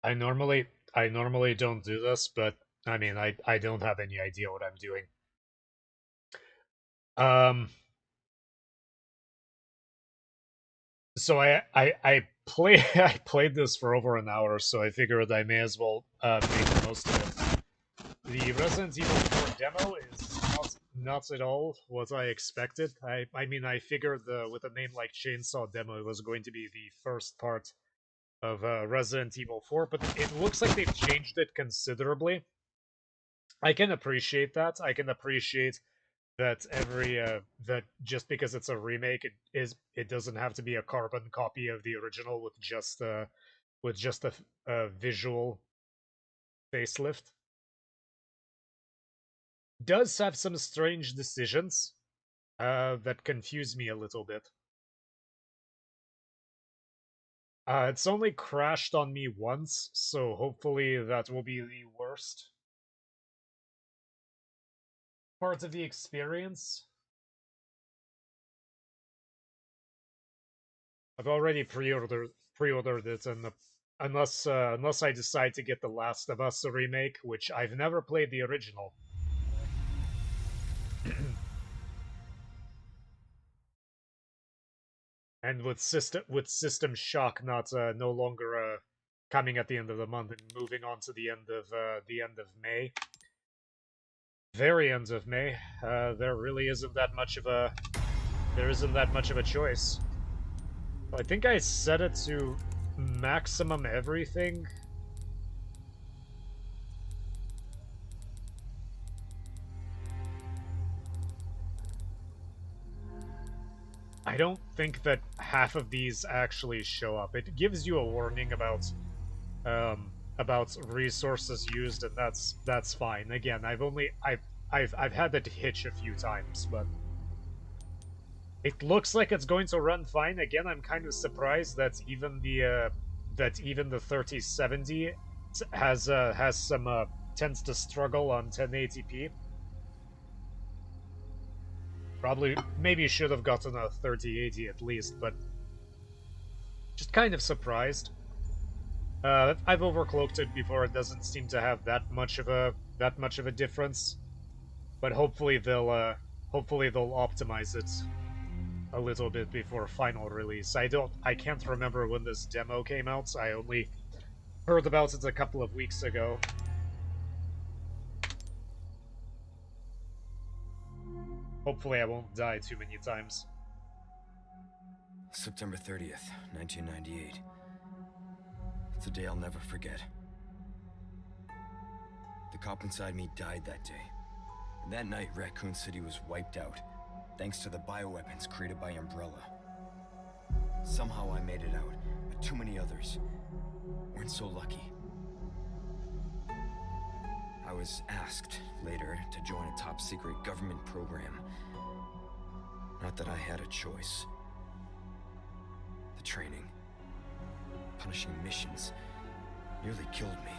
I normally I normally don't do this, but I mean I don't have any idea what I'm doing. Um so I play I played this for over an hour, so I figured I may as well make the most of it. The Resident Evil 4 demo is not at all what I expected. I mean I figured with a name like Chainsaw Demo it was going to be the first part of Resident Evil 4, but it looks like they've changed it considerably. I can appreciate that. I can appreciate that that just because it's a remake, it doesn't have to be a carbon copy of the original with just a visual facelift. Does have some strange decisions that confuse me a little bit. It's only crashed on me once, so hopefully that will be the worst part of the experience. I've already pre-ordered it, and unless I decide to get The Last of Us remake, which I've never played the original, and with System Shock not no longer coming at the end of the month and moving on to the end of May, very end of May, there really isn't that much of a choice. I think I set it to maximum everything. I don't think that half of these actually show up. It gives you a warning about resources used, and that's fine. Again, I've had that hitch a few times, but it looks like it's going to run fine. Again, I'm kind of surprised that even the 3070 has some tends to struggle on 1080p. Probably maybe should have gotten a 3080 at least, but just kind of surprised. I've overclocked it before. It doesn't seem to have that much of a difference, but hopefully they'll optimize it a little bit before final release. I can't remember when this demo came out. I only heard about it a couple of weeks ago. Hopefully I won't die too many times. September 30th, 1998. It's a day I'll never forget. The cop inside me died that day. And that night, Raccoon City was wiped out, thanks to the bioweapons created by Umbrella. Somehow I made it out, but too many others weren't so lucky. I was asked later to join a top-secret government program. Not that I had a choice. The training, punishing missions, nearly killed me.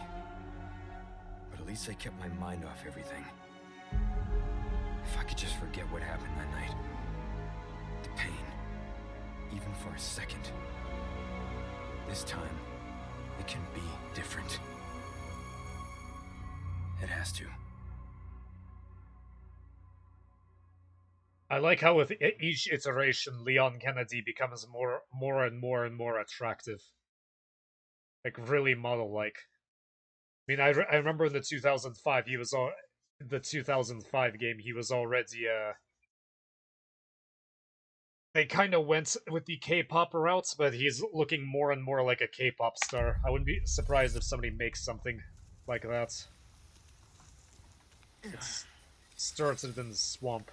But at least I kept my mind off everything. If I could just forget what happened that night. The pain, even for a second. This time, it can be different. It has to. I like how with each iteration, Leon Kennedy becomes more and more attractive, like really model-like. I mean, I remember in the 2005 the 2005 game he was already they kind of went with the K-pop route, but he's looking more and more like a K-pop star. I wouldn't be surprised if somebody makes something like that. It's started in the swamp.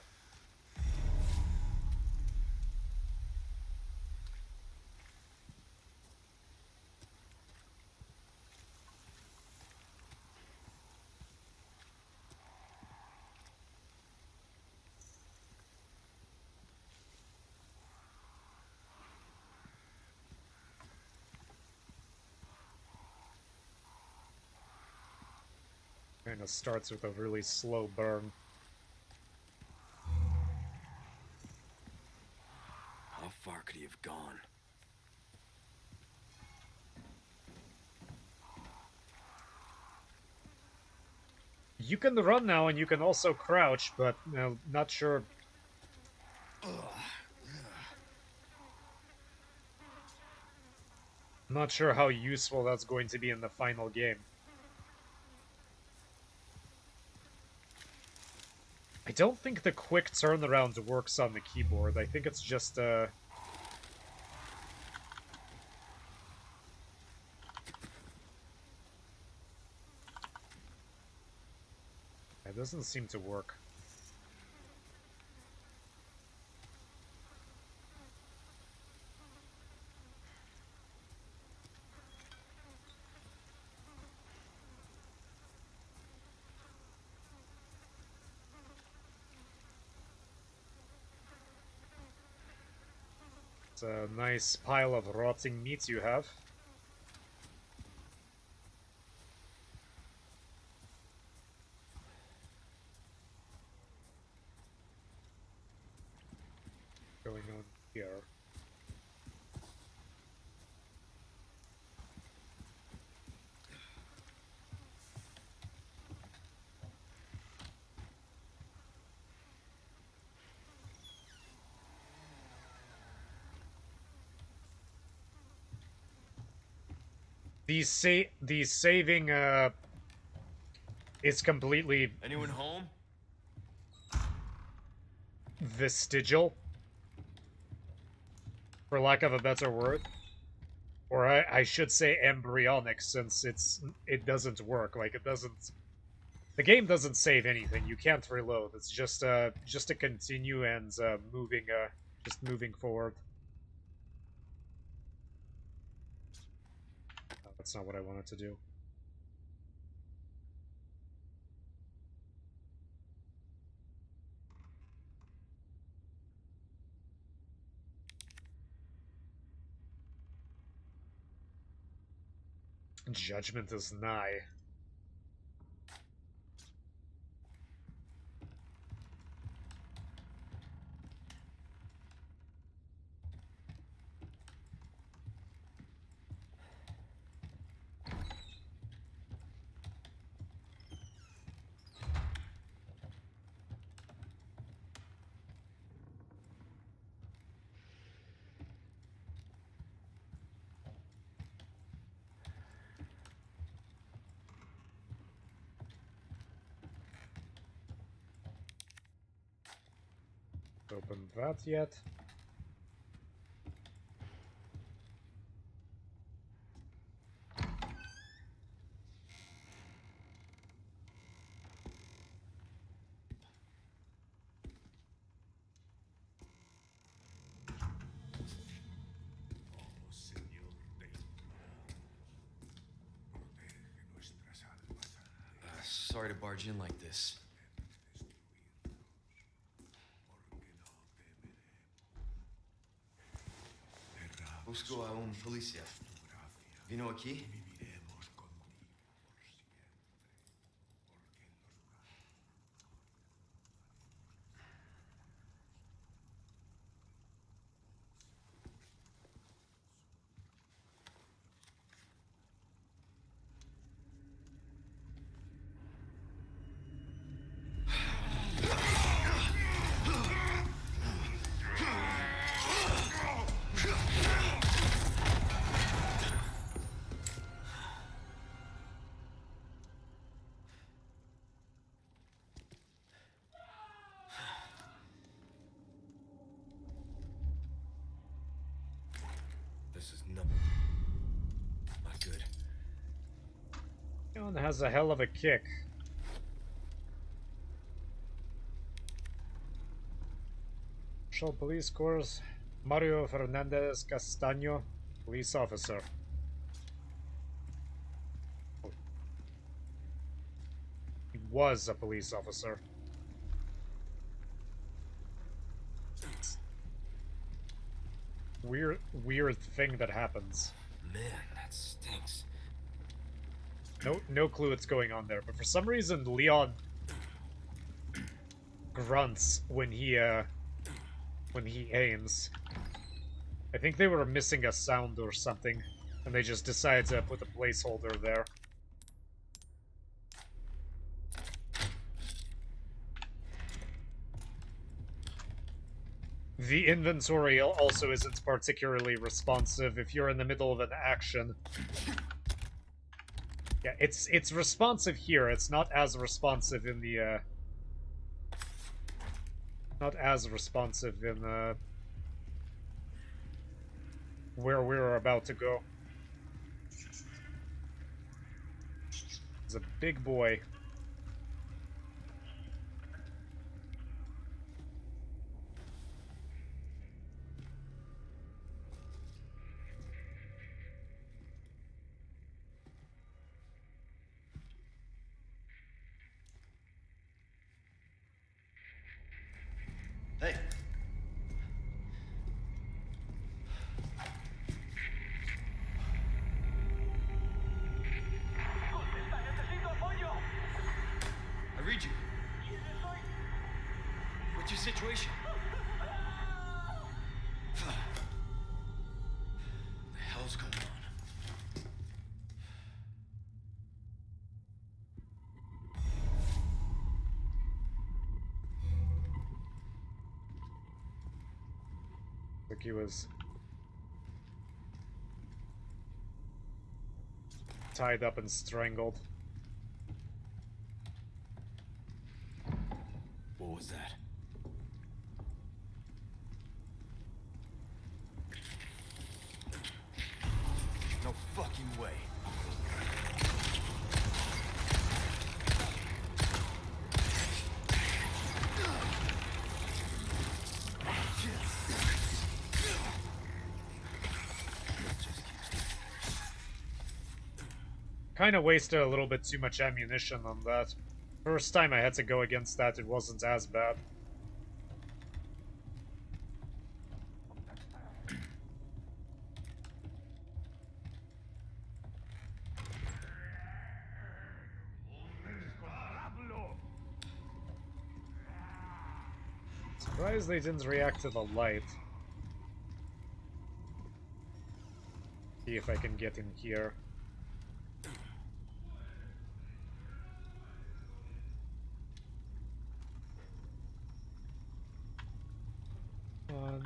Kind of starts with a really slow burn. How far could he have gone? You can run now, and you can also crouch, but not sure. Not sure how useful that's going to be in the final game. I don't think the quick turnaround works on the keyboard. I think it's just it doesn't seem to work. It's a nice pile of rotting meat you have. Going on here. The saving is completely Anyone home? vestigial, for lack of a better word. Or I should say embryonic, since it doesn't work. Like, it doesn't... The game doesn't save anything. You can't reload. It's just to continue and just moving forward. Oh, that's not what I wanted to do. Judgment is nigh. Open that yet. Sorry to barge in like this. Busco a un policía. ¿Vino aquí? This is not good. One has a hell of a kick. Marshal Police Corps, Mario Fernandez Castaño, police officer. He was a police officer. Weird thing that happens. Man, that stinks. No clue what's going on there, but for some reason Leon grunts when he aims. I think they were missing a sound or something, and they just decided to put a placeholder there. The inventory also isn't particularly responsive if you're in the middle of an action. Yeah, it's responsive here. It's not as responsive in the not as responsive in where we're about to go. It's a big boy. Hey. I read you. What's your situation? What the hell's going on? Like he was tied up and strangled. What was that? No fucking way. Kinda wasted a little bit too much ammunition on that. First time I had to go against that, it wasn't as bad. Surprised they didn't react to the light. See if I can get in here. One.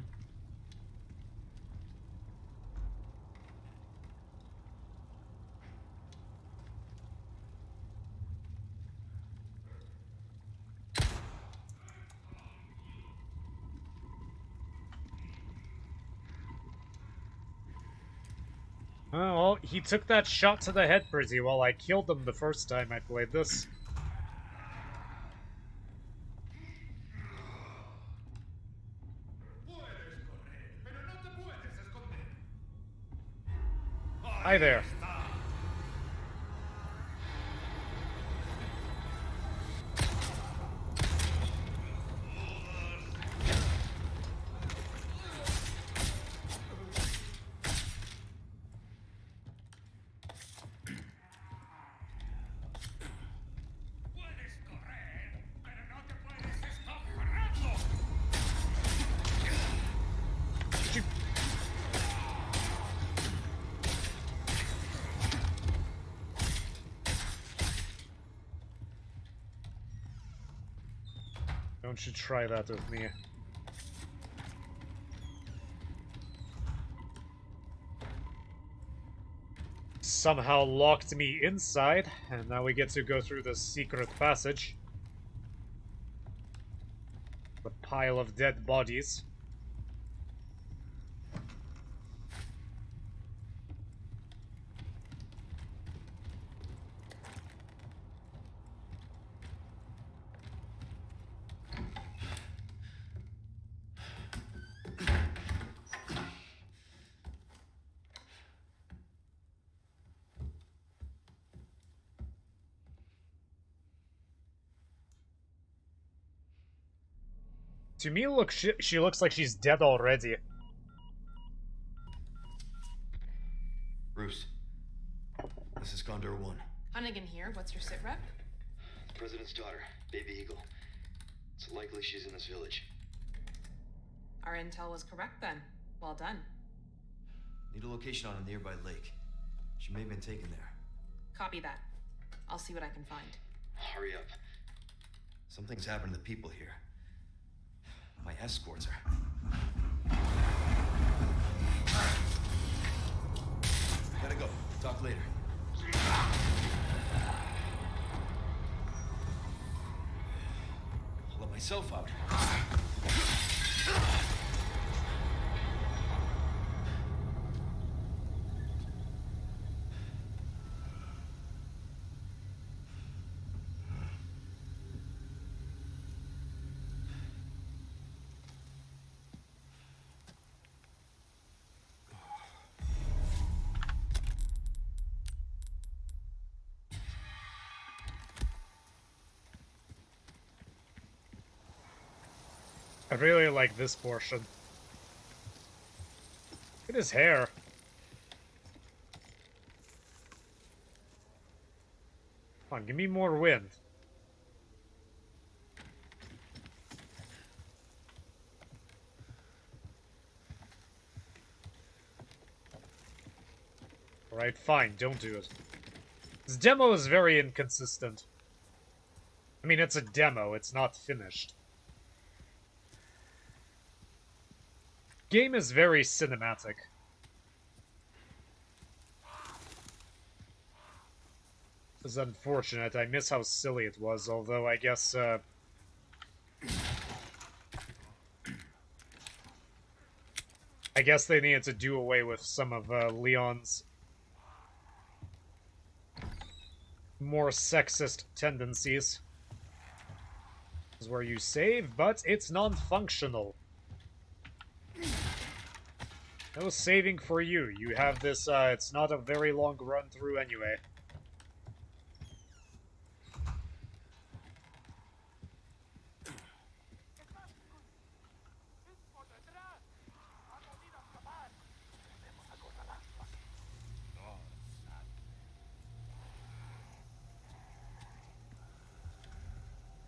Oh, well, he took that shot to the head pretty well. I killed him the first time I played this. Hi there. Don't you try that with me. Somehow locked me inside, and now we get to go through the secret passage. The pile of dead bodies. To me, look, she looks like she's dead already. Bruce, this is Condor 1. Hunnigan here. What's your sit rep? President's daughter, Baby Eagle. It's likely she's in this village. Our intel was correct then. Well done. Need a location on a nearby lake. She may have been taken there. Copy that. I'll see what I can find. Hurry up. Something's happened to the people here. My escorts are... Gotta go. Talk later. I'll let myself out. I really like this portion. Look at his hair. Come on, give me more wind. Alright, fine, don't do it. This demo is very inconsistent. I mean, it's a demo, it's not finished. Game is very cinematic. It's unfortunate, I miss how silly it was, although I guess, I guess they needed to do away with some of Leon's more sexist tendencies. This is where you save, but it's non-functional. No saving for you. You have this, it's not a very long run through anyway.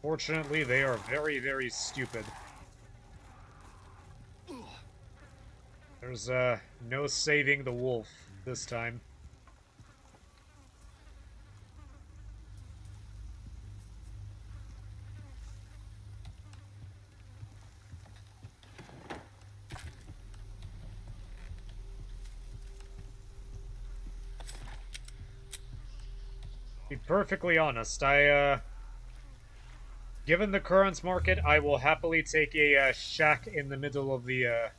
Fortunately, they are very, very stupid. There's, no saving the wolf this time. To be perfectly honest, given the current market, I will happily take a shack in the middle of the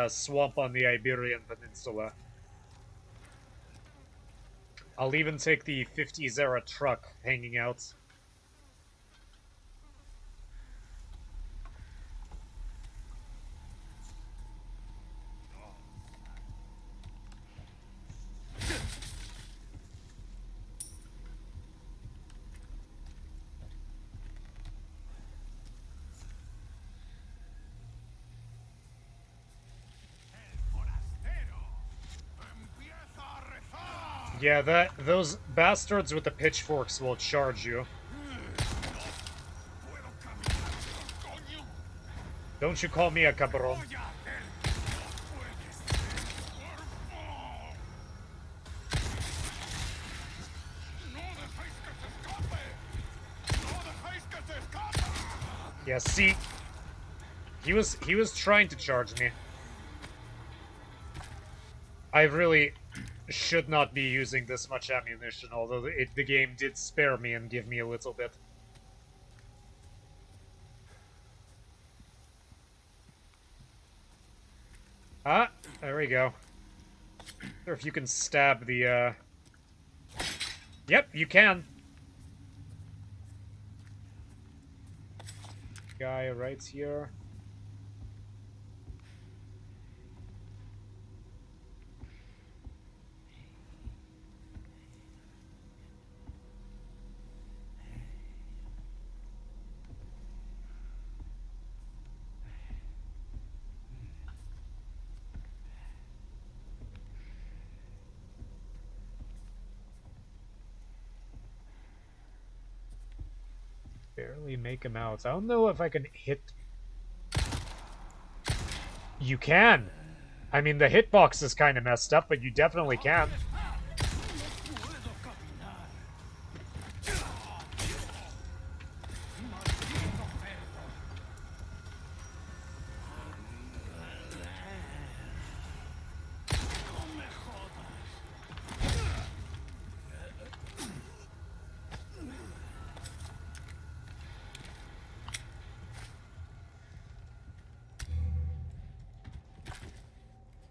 swamp on the Iberian Peninsula. I'll even take the 50s era truck hanging out. Yeah, those bastards with the pitchforks will charge you. Don't you call me a cabron. Yeah, see, he was trying to charge me. I really should not be using this much ammunition, although the game did spare me and give me a little bit. Ah, there we go. Or if you can stab the, Yep, you can. Guy right here. Barely make him out. I don't know if I can hit... You can! I mean, the hitbox is kind of messed up, but you definitely can.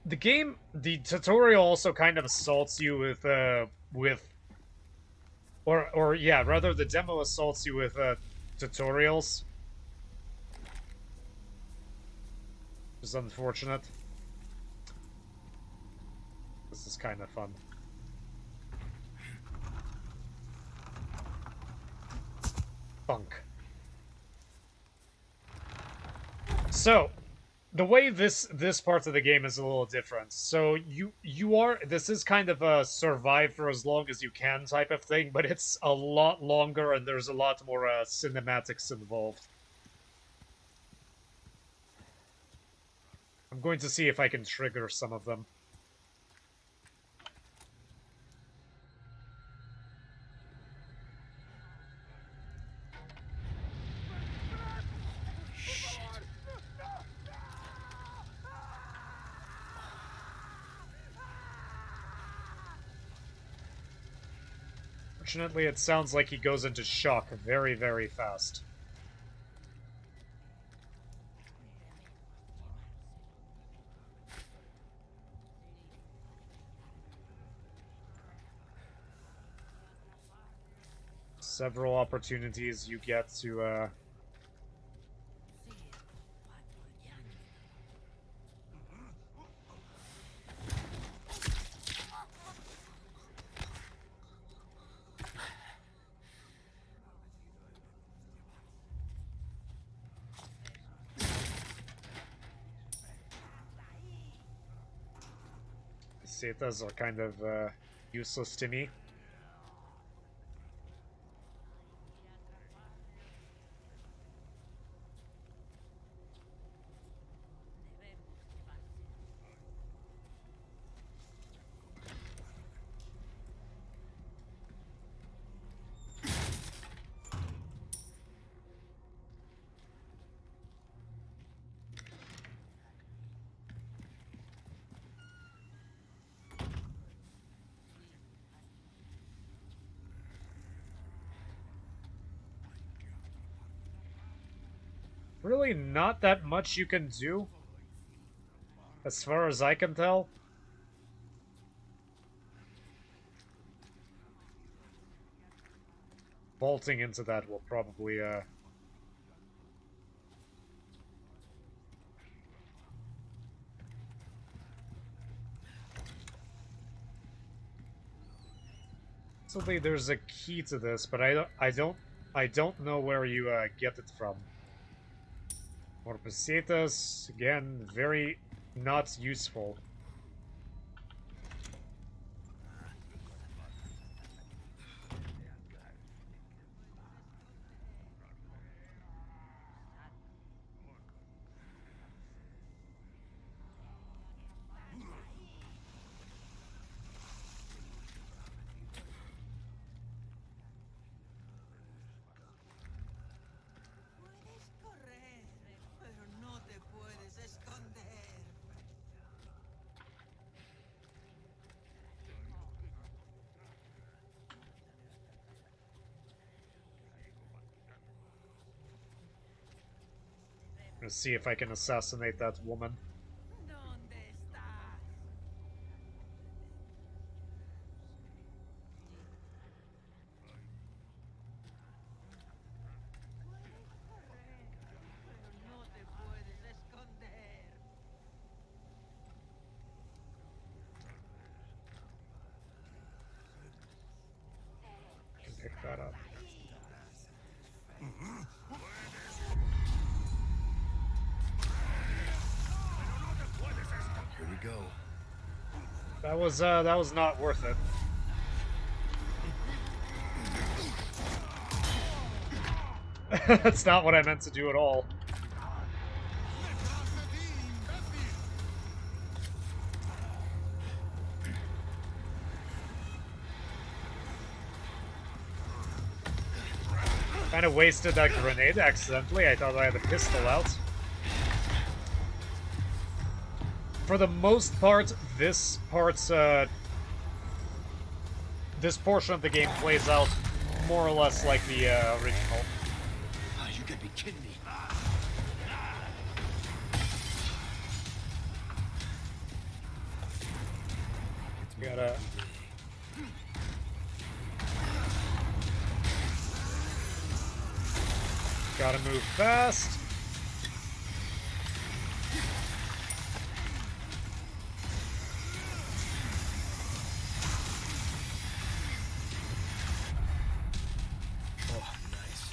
the tutorial also kind of assaults you with or yeah, rather the demo assaults you with tutorials. Which is unfortunate. This is kind of fun. Funk. So, the way this part of the game is a little different. So this is kind of a survive for as long as you can type of thing, but it's a lot longer and there's a lot more cinematics involved. I'm going to see if I can trigger some of them. Fortunately, it sounds like he goes into shock very, very fast. Several opportunities you get to, Cetas are kind of useless to me. Really not that much you can do, as far as I can tell. Vaulting into that will probably, Supposedly there's a key to this, but I don't know where you get it from. More pesetas, again, very not useful. Puedes correr, pero no te puedes esconder. I'm gonna see if I can assassinate that woman. ¿Dónde estás? Puedes correr, pero no te puedes esconder. Can pick that up. Here we go. That was not worth it. That's not what I meant to do at all. Kind of wasted that grenade accidentally. I thought I had a pistol out. For the most part, this portion of the game plays out more or less like the original. You could be kidding me. Gotta move fast. Oh, nice.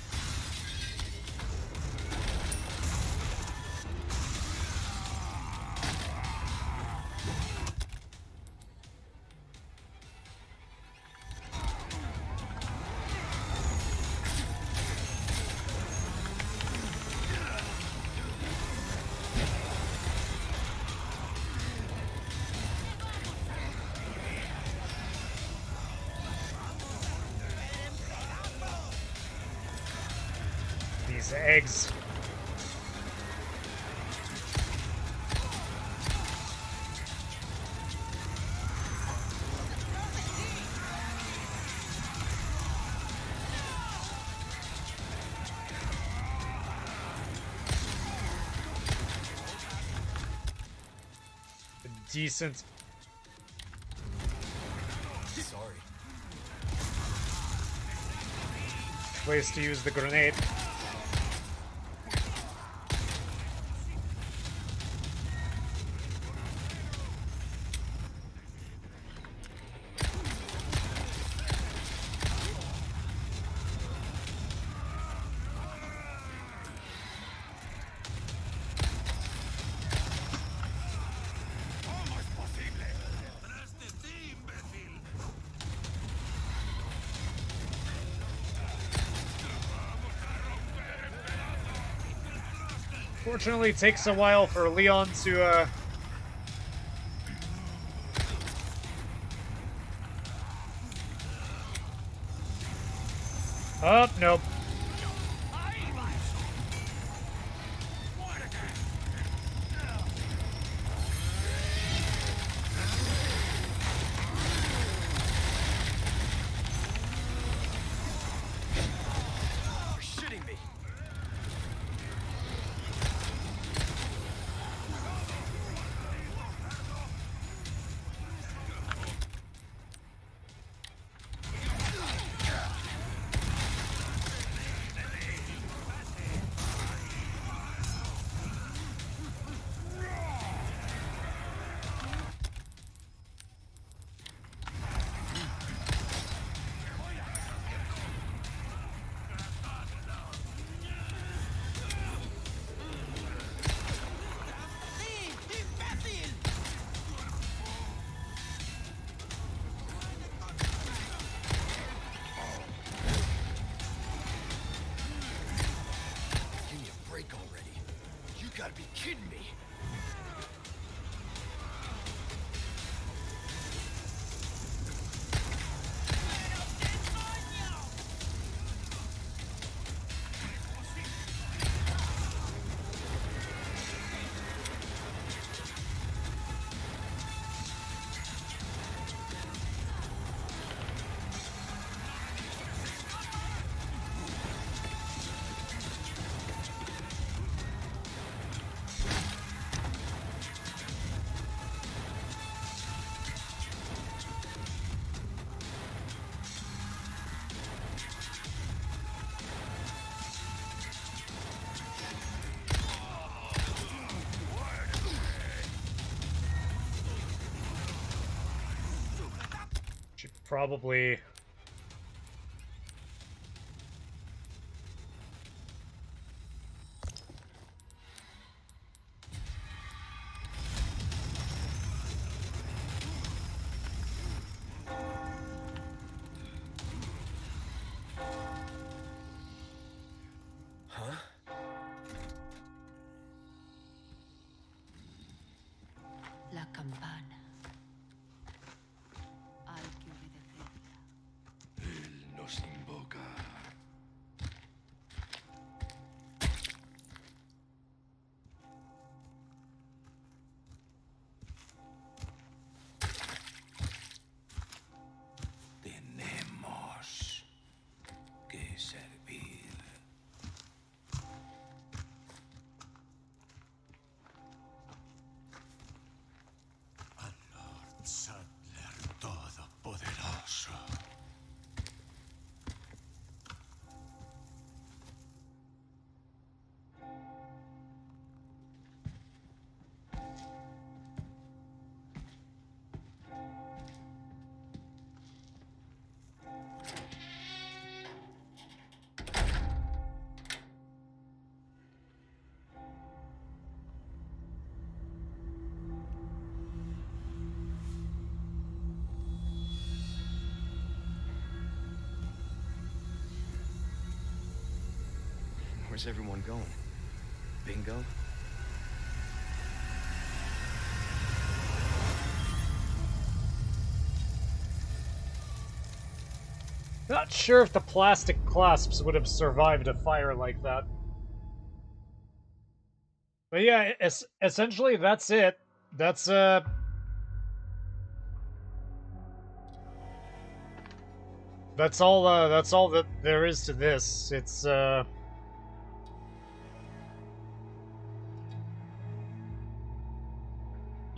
These eggs. Decent. Sorry. Place to use the grenade. Fortunately, it takes a while for Leon to, Oh, nope. You're shitting me. Give me a break already. You gotta be kidding me. Should probably... Huh? La campana. Hay que obedecerla. Where's everyone going? Bingo? Not sure if the plastic clasps would have survived a fire like that. But yeah, essentially that's it. That's that's all that there is to this. It's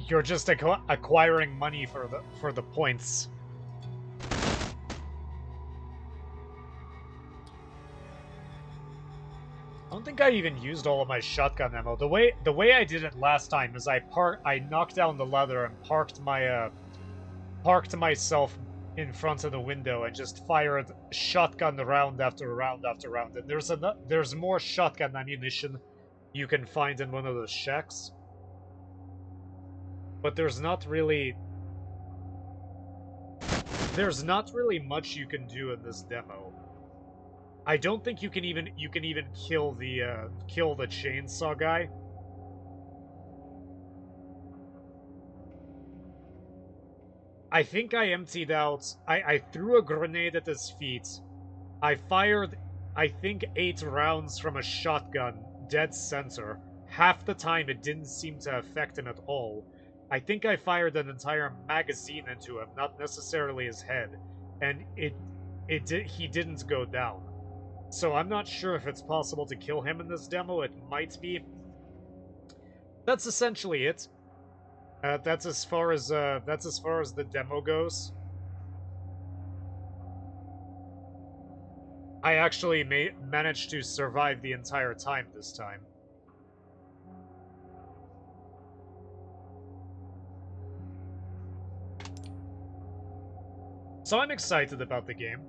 you're just acquiring money for the points. I don't think I even used all of my shotgun ammo. The way I did it last time is I knocked down the ladder and parked myself in front of the window and just fired shotgun round after round after round. And there's more shotgun ammunition you can find in one of those shacks, but there's not really much you can do in this demo. I don't think you can even kill the chainsaw guy. I think I emptied out. I threw a grenade at his feet. I fired, I think, 8 rounds from a shotgun, dead center. Half the time it didn't seem to affect him at all. I think I fired an entire magazine into him, not necessarily his head, and he didn't go down. So I'm not sure if it's possible to kill him in this demo. It might be. That's essentially it. That's as far as the demo goes. I actually managed to survive the entire time this time. So I'm excited about the game.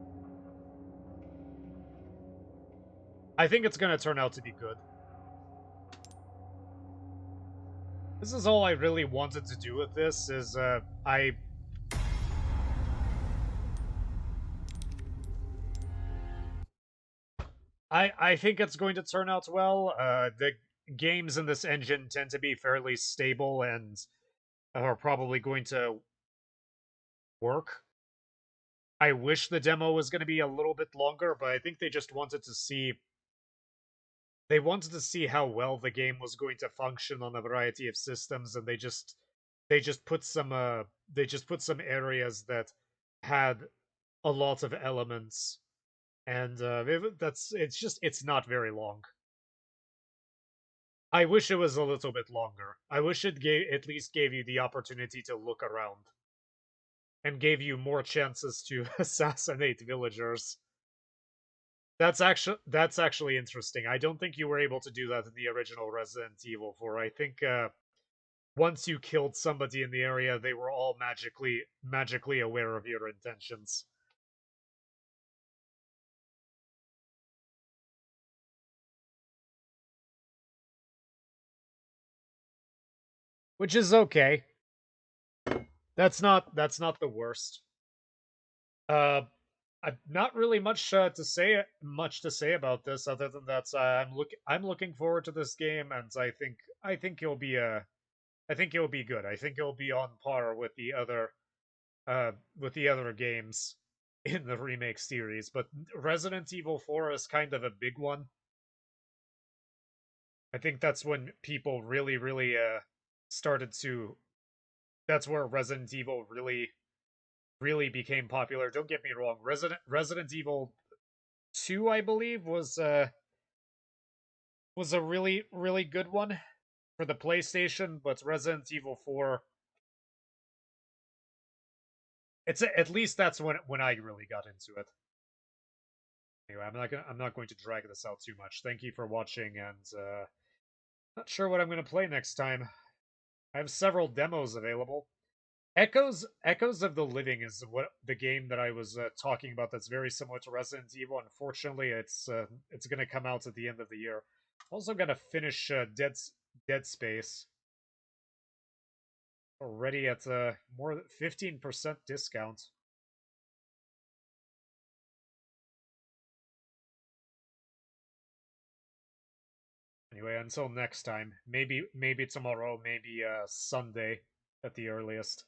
I think it's gonna turn out to be good. This is all I really wanted to do with this, is, I think it's going to turn out well. The games in this engine tend to be fairly stable and are probably going to work. I wish the demo was going to be a little bit longer, but I think they just wanted to see how well the game was going to function on a variety of systems, and they just put some areas that had a lot of elements, and it's not very long. I wish it was a little bit longer. I wish it at least gave you the opportunity to look around and gave you more chances to assassinate villagers. That's actually interesting. I don't think you were able to do that in the original Resident Evil 4. I think once you killed somebody in the area, they were all magically aware of your intentions. Which is okay. That's not the worst. Uh not really much to say about this other than that I'm looking forward to this game, and I think it'll be I think it'll be good. I think it'll be on par with the other games in the remake series, but Resident Evil 4 is kind of a big one. I think that's when people really started to that's where Resident Evil really became popular. Don't get me wrong, Resident Evil 2, I believe, was a really good one for the PlayStation, but Resident Evil 4, at least that's when I really got into it. Anyway, I'm not going to drag this out too much. Thank you for watching, and not sure what I'm going to play next time. I have several demos available. Echoes of the Living is what the game that I was talking about. That's very similar to Resident Evil. Unfortunately, it's going to come out at the end of the year. Also, going to finish Dead Space already at more than 15% discount. Anyway, until next time. Maybe tomorrow, maybe Sunday at the earliest.